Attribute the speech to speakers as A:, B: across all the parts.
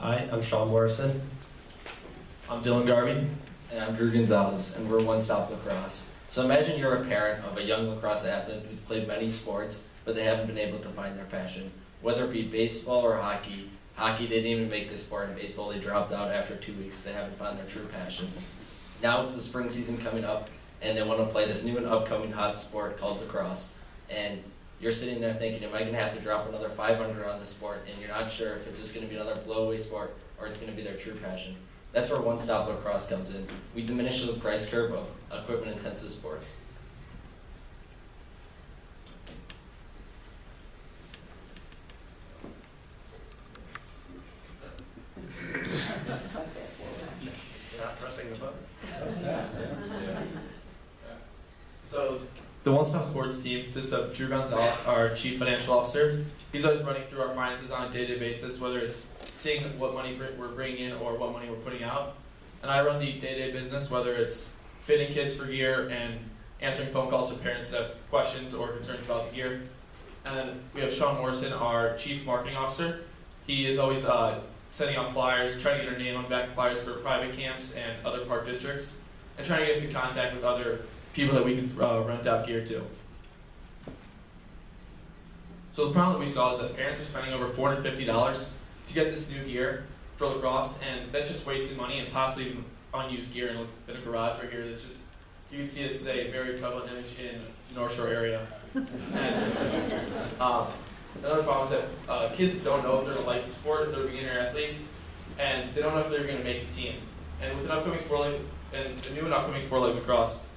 A: Hi, I'm Sean Morrison.
B: I'm Dylan Garvey.
C: And I'm Drew Gonzalez, and we're 1StopLacrosse. So imagine you're a parent of a young lacrosse athlete who's played many sports, but they haven't been able to find their passion. Whether it be baseball or hockey, they didn't even make this sport. In baseball, they dropped out after 2 weeks. They haven't found their true passion. Now it's the spring season coming up, and they want to play this new and upcoming hot sport called lacrosse. And you're sitting there thinking, am I going to have to drop another $500 on this sport? And you're not sure if it's just going to be another blowaway sport or it's going to be their true passion. That's where 1StopLacrosse comes in. We diminish the price curve of equipment-intensive sports.
B: You're not pressing the button. So the One Stop Sports team consists of Drew Gonzalez, our Chief Financial Officer. He's always running through our finances on a day-to-day basis, whether it's seeing what money we're bringing in or what money we're putting out. And I run the day-to-day business, whether it's fitting kids for gear and answering phone calls to parents that have questions or concerns about the gear. And then we have Sean Morrison, our Chief Marketing Officer. He is always sending out flyers, trying to get our name on the back of flyers for private camps and other park districts, and trying to get us in contact with other people that we can rent out gear to. So the problem that we saw is that parents are spending over $450 to get this new gear for lacrosse, and that's just wasting money and possibly even unused gear in a garage right here. That's just, you can see this is a very prevalent image in the North Shore area. And another problem is that kids don't know if they're going to like the sport, if they're a beginner athlete, and they don't know if they're going to make the team. And with an upcoming sport like, and a new and upcoming sport like lacrosse,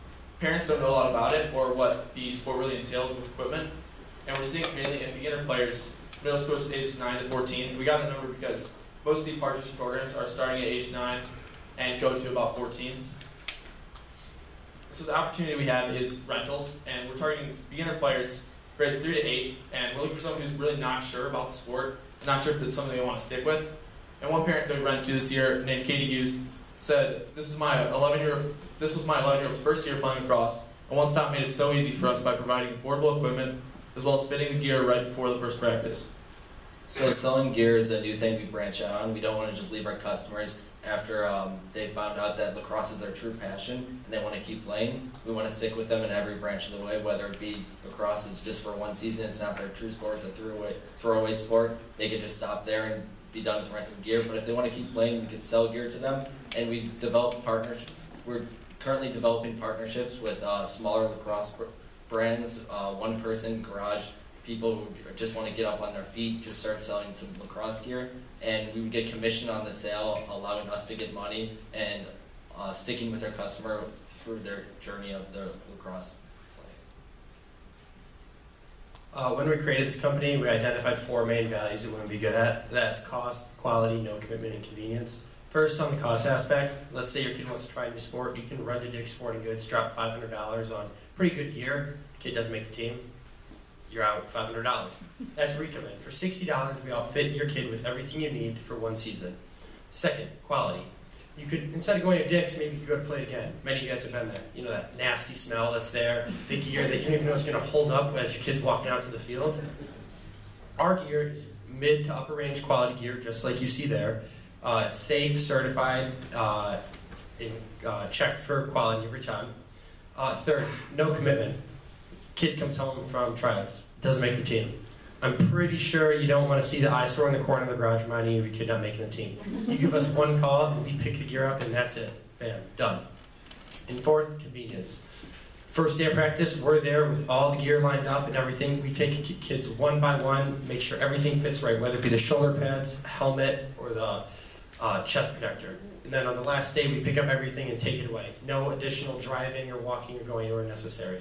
B: parents don't know a lot about it or what the sport really entails with equipment. And we're seeing this mainly in beginner players, middle schoolers ages 9 to 14. We got that number because most of the park district programs are starting at age 9 and go to about 14. So the opportunity we have is rentals, and we're targeting beginner players grades 3 to 8, and we're looking for someone who's really not sure about the sport, and not sure if it's something they want to stick with. And one parent that we rented to this year, named Katie Hughes, said, this was my 11-year-old's first year playing lacrosse, and One Stop made it so easy for us by providing affordable equipment, as well as fitting the gear right before the first practice.
C: So selling gear is a new thing we branch out on. We don't want to just leave our customers after they found out that lacrosse is their true passion and they want to keep playing. We want to stick with them in every branch of the way, whether it be lacrosse is just for one season, it's not their true sport, it's a throwaway sport. They could just stop there and be done with renting gear. But if they want to keep playing, we can sell gear to them. And we developed partnerships. We're currently developing partnerships with smaller lacrosse brands, one-person garage, people who just want to get up on their feet, just start selling some lacrosse gear, and we would get commission on the sale, allowing us to get money and sticking with their customer through their journey of their lacrosse life.
A: When we created this company, we identified 4 main values that we want to be good at. That's cost, quality, no commitment, and convenience. First, on the cost aspect, let's say your kid wants to try a new sport. You can run to Dick's Sporting Goods, drop $500 on pretty good gear. Kid doesn't make the team, you're out $500. That's where you come in. For $60, we outfit your kid with everything you need for 1 season. Second, quality. You could, instead of going to Dick's, maybe you could go to Play It Again. Many of you guys have been there. You know, that nasty smell that's there, the gear that you don't even know is going to hold up as your kid's walking out to the field. Our gear is mid to upper range quality gear, just like you see there. It's safe, certified, and checked for quality every time. Third, no commitment. Kid comes home from tryouts, doesn't make the team. I'm pretty sure you don't want to see the eyesore in the corner of the garage reminding you of your kid not making the team. You give us one call and we pick the gear up and that's it. Bam, done. And fourth, convenience. First day of practice, we're there with all the gear lined up and everything. We take kids one by one, make sure everything fits right, whether it be the shoulder pads, helmet, or the chest protector. And then on the last day, we pick up everything and take it away. No additional driving or walking or going anywhere necessary.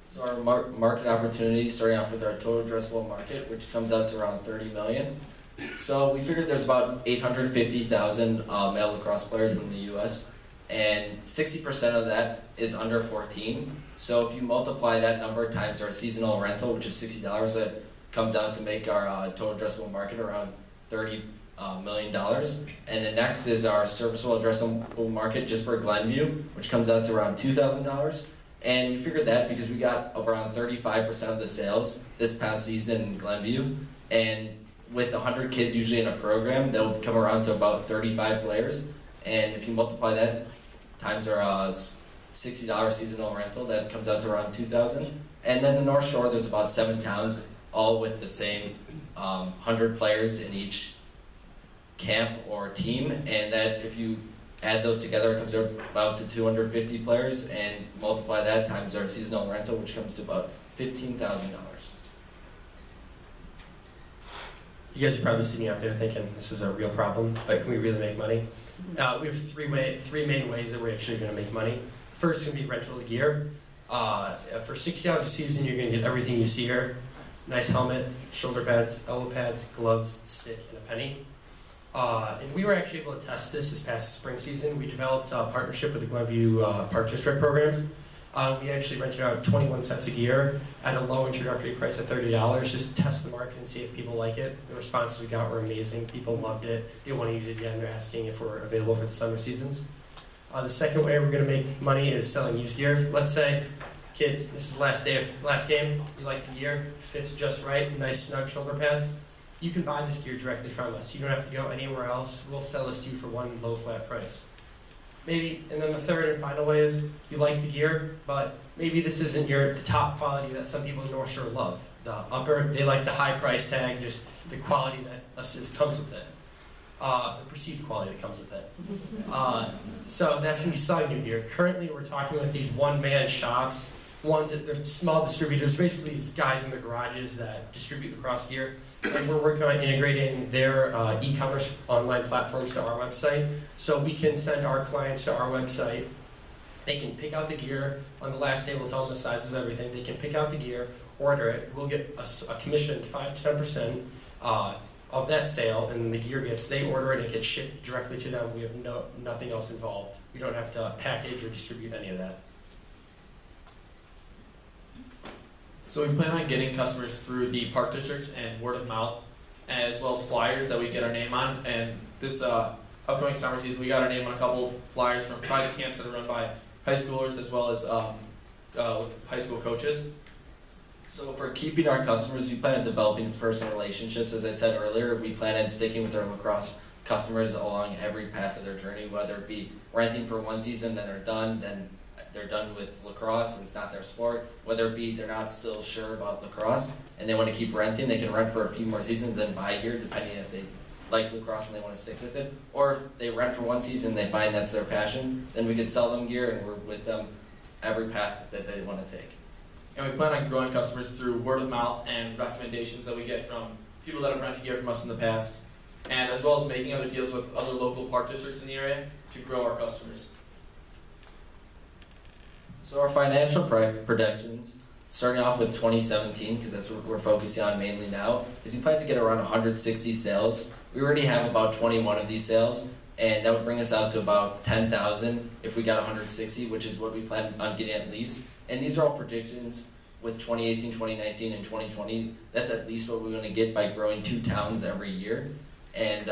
C: So our market opportunity, starting off with our total addressable market, which comes out to around 30 million. So we figured there's about 850,000 male lacrosse players in the U.S., and 60% of that is under 14. So if you multiply that number times our seasonal rental, which is $60, that comes out to make our total addressable market around $30 million. And the next is our serviceable addressable market just for Glenview, which comes out to around $2,000. And we figured that because we got around 35% of the sales this past season in Glenview, and with 100 kids usually in a program, they'll come around to about 35 players. And if you multiply that times our $60 seasonal rental, that comes out to around 2,000. And then the North Shore, there's about 7 towns, all with the same 100 players in each camp or team. And that if you add those together, it comes out about to 250 players, and multiply that times our seasonal rental, which comes to about $15,000.
A: You guys are probably sitting out there thinking this is a real problem, but can we really make money? We have three main ways that we're actually going to make money. First is going to be rental of gear. For $60 a season, you're going to get everything you see here. Nice helmet, shoulder pads, elbow pads, gloves, stick, and a penny. And we were actually able to test this past spring season. We developed a partnership with the Glenview Park District programs. We actually rented out 21 sets of gear at a low introductory price of $30, just to test the market and see if people like it. The responses we got were amazing. People loved it. They want to use it again. They're asking if we're available for the summer seasons. The second way we're going to make money is selling used gear. Let's say, kid, this is last game. You like the gear, fits just right, nice snug shoulder pads. You can buy this gear directly from us. You don't have to go anywhere else. We'll sell this to you for one low flat price. Maybe, and then the third and final way is you like the gear, but maybe this isn't the top quality that some people in North Shore love. They like the high price tag, just the quality that comes with it. The perceived quality that comes with it. So that's going to be selling new gear. Currently, we're talking with these one-man shops. They're small distributors, basically these guys in the garages that distribute lacrosse gear. And we're working on integrating their e-commerce online platforms to our website. So we can send our clients to our website. They can pick out the gear. On the last day, we'll tell them the size of everything. They can pick out the gear, order it. We'll get a commission, 5 to 10%. Of that sale, and the gear they order it, it gets shipped directly to them. We have nothing else involved. We don't have to package or distribute any of that.
B: So we plan on getting customers through the park districts and word of mouth, as well as flyers that we get our name on. And this upcoming summer season, we got our name on a couple flyers from private camps that are run by high schoolers as well as high school coaches.
C: So for keeping our customers, we plan on developing personal relationships. As I said earlier, we plan on sticking with our lacrosse customers along every path of their journey, whether it be renting for one season, then they're done with lacrosse and it's not their sport. Whether it be they're not still sure about lacrosse and they want to keep renting, they can rent for a few more seasons and buy gear, depending if they like lacrosse and they want to stick with it. Or if they rent for one season and they find that's their passion, then we could sell them gear and we're with them every path that they want to take.
B: And we plan on growing customers through word of mouth and recommendations that we get from people that have rented gear from us in the past, and as well as making other deals with other local park districts in the area to grow our customers.
C: So our financial projections, starting off with 2017, because that's what we're focusing on mainly now, is we plan to get around 160 sales. We already have about 21 of these sales, and that would bring us out to about 10,000 if we got 160, which is what we plan on getting at least. And these are all predictions with 2018, 2019, and 2020. That's at least what we're going to get by growing 2 towns every year. And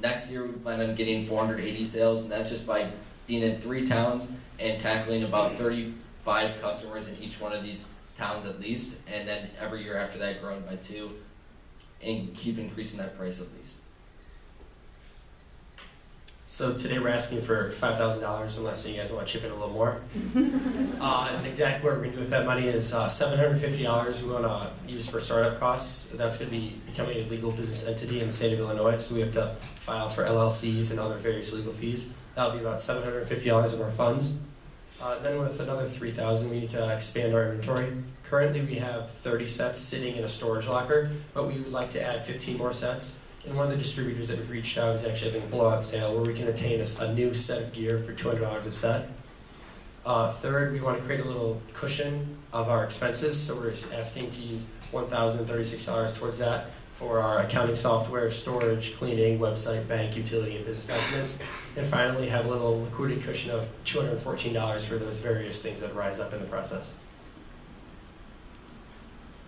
C: next year we plan on getting 480 sales, and that's just by being in 3 towns and tackling about 35 customers in each one of these towns at least. And then every year after that growing by 2 and keep increasing that price at least.
A: So today we're asking for $5,000, unless you guys want to chip in a little more. And exactly what we're going to do with that money is $750 we want to use for startup costs. That's going to be becoming a legal business entity in the state of Illinois, so we have to file for LLCs and other various legal fees. That'll be about $750 of our funds. Then with another $3,000, we need to expand our inventory. Currently we have 30 sets sitting in a storage locker, but we would like to add 15 more sets. And one of the distributors that we've reached out is actually having a blowout sale where we can attain a new set of gear for $200 a set. Third, we want to create a little cushion of our expenses, so we're asking to use $1,036 towards that for our accounting software, storage, cleaning, website, bank, utility, and business documents. And finally, have a little liquidity cushion of $214 for those various things that rise up in the process.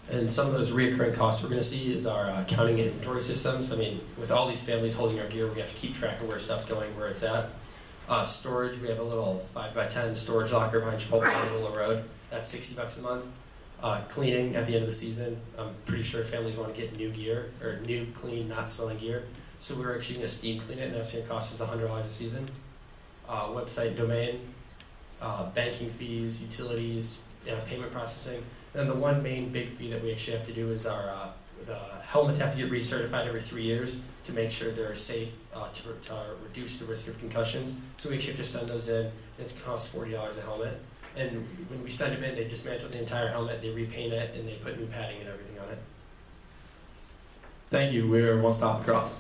A: And some of those reoccurring costs we're going to see is our accounting and inventory systems. I mean, with all these families holding our gear, we have to keep track of where stuff's going, where it's at. Storage, we have a little 5x10 storage locker behind Chipotle on Willow Road. That's $60 a month. Cleaning at the end of the season. I'm pretty sure families want to get new gear, or new, clean, not smelling gear. So we're actually going to steam clean it, and that's going to cost us $100 a season. Website domain, banking fees, utilities, payment processing. And then the one main big fee that we actually have to do is the helmets have to get recertified every 3 years to make sure they're safe to reduce the risk of concussions. So we actually have to send those in. It costs $40 a helmet. And when we send them in, they dismantle the entire helmet, they repaint it, and they put new padding and everything on it.
B: Thank you. We're One Stop Lacrosse.